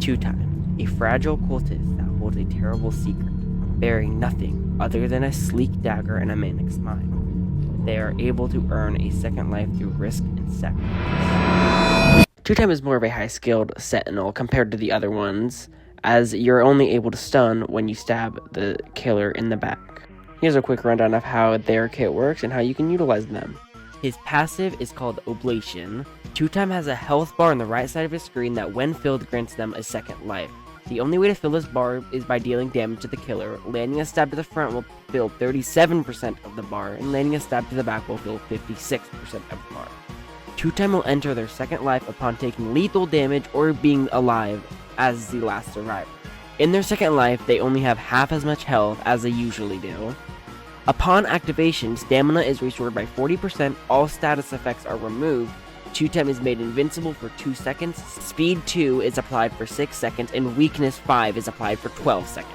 Two-Time, a fragile cultist that holds a terrible secret, bearing nothing other than a sleek dagger and a manic smile. They are able to earn a second life through risk and sacrifice. Two-Time is more of a high-skilled sentinel compared to the other ones, as you're only able to stun when you stab the killer in the back. Here's a quick rundown of how their kit works and how you can utilize them. His passive is called Oblation. Two-Time has a health bar on the right side of his screen that when filled grants them a second life. The only way to fill this bar is by dealing damage to the killer. Landing a stab to the front will fill 37% of the bar, and landing a stab to the back will fill 56% of the bar. Two-Time will enter their second life upon taking lethal damage or being alive as the last survivor. In their second life, they only have half as much health as they usually do. Upon activation, stamina is restored by 40%, all status effects are removed, Two-Time is made invincible for 2 seconds, Speed 2 is applied for 6 seconds, and Weakness 5 is applied for 12 seconds.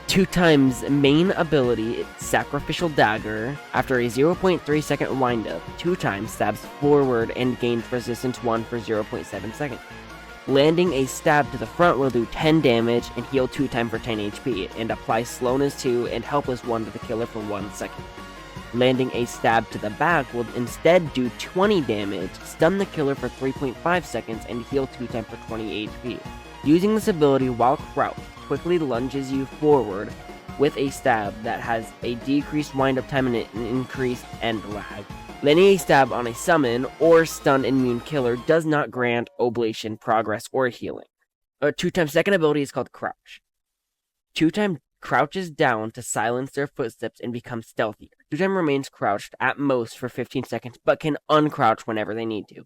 Two-Time's main ability, Sacrificial Dagger. After a 0.3 second windup, Two-Time stabs forward and gains Resistance 1 for 0.7 seconds. Landing a stab to the front will do 10 damage and heal Two-Time for 10 HP, and apply Slowness 2 and Helpless 1 to the killer for 1 second. Landing a stab to the back will instead do 20 damage, stun the killer for 3.5 seconds, and heal Two-Time for 20 HP. Using this ability while crouched quickly lunges you forward with a stab that has a decreased windup time and an increased end lag. Landing a stab on a summon or stun immune killer does not grant oblation, progress, or healing. Two-Time's second ability is called Crouch. Two-Time crouches down to silence their footsteps and become stealthier. Two-Time remains crouched at most for 15 seconds, but can uncrouch whenever they need to.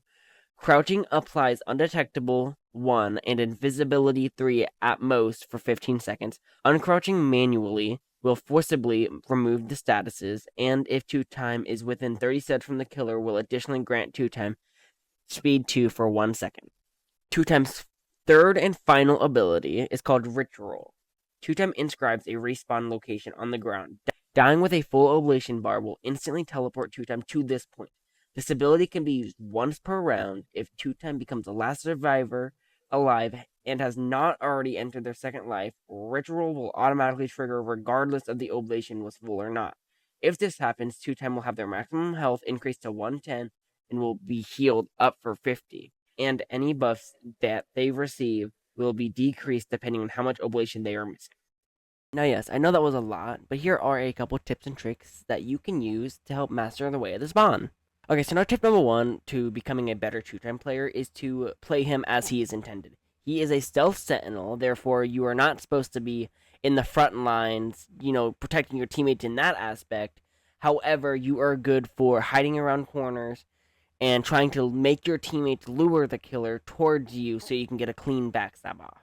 Crouching applies Undetectable 1 and Invisibility 3 at most for 15 seconds. Uncrouching manually will forcibly remove the statuses, and if Two-Time is within 30 steps from the killer, will additionally grant Two-Time Speed 2 for 1 second. Two-Time's third and final ability is called Ritual. Two-Time inscribes a respawn location on the ground. Dying with a full oblation bar will instantly teleport Two-Time to this point. This ability can be used once per round. If Two-Time becomes the last survivor alive and has not already entered their second life, Ritual will automatically trigger regardless of the oblation was full or not. If this happens, Two-Time will have their maximum health increased to 110 and will be healed up for 50, and any buffs that they receive will be decreased depending on how much oblation they are missing. Now yes, I know that was a lot, but here are a couple tips and tricks that you can use to help master the way of the spawn. Okay, so now tip number 1 to becoming a better Two-Time player is to play him as he is intended. He is a stealth sentinel, therefore you are not supposed to be in the front lines, protecting your teammates in that aspect. However, you are good for hiding around corners and trying to make your teammates lure the killer towards you so you can get a clean backstab off.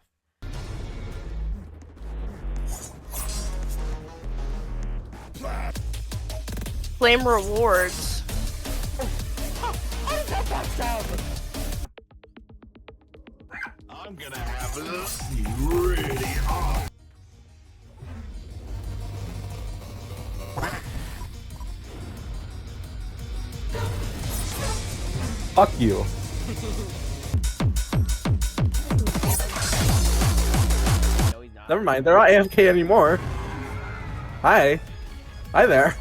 Claim rewards. I'm gonna have it really hard. Fuck you. Never mind, they're not AFK anymore. Hi. Hi there.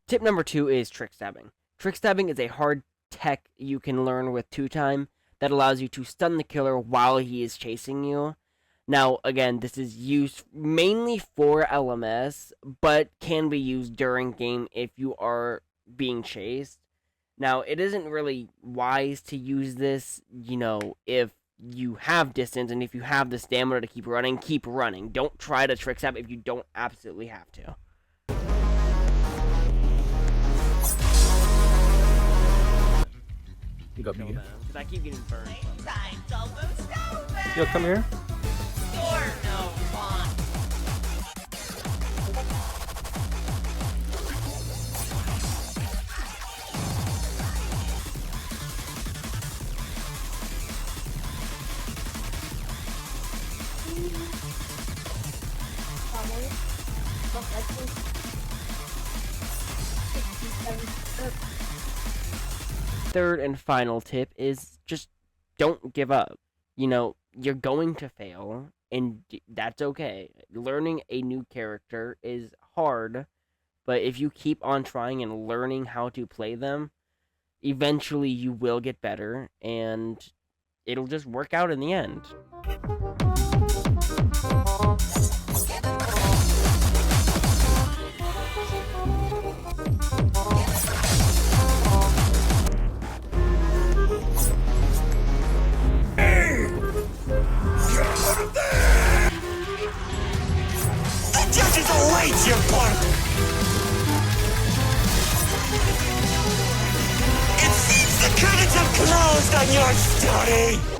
Tip number 2 is trick stabbing. Trick stabbing is a hard tech you can learn with Two-Time that allows you to stun the killer while he is chasing you. Now, again, this is used mainly for LMS, but can be used during game if you are being chased. Now, it isn't really wise to use this, if you have distance and if you have the stamina to keep running, keep running. Don't try to trick stab if you don't absolutely have to. You got me. Because I keep getting burned. Yo, come here. Third and final tip is just don't give up. you're going to fail, and that's okay. Learning a new character is hard, but if you keep on trying and learning how to play them, eventually you will get better, and it'll just work out in the end. Judges await your part! It seems the curtains have closed on your story!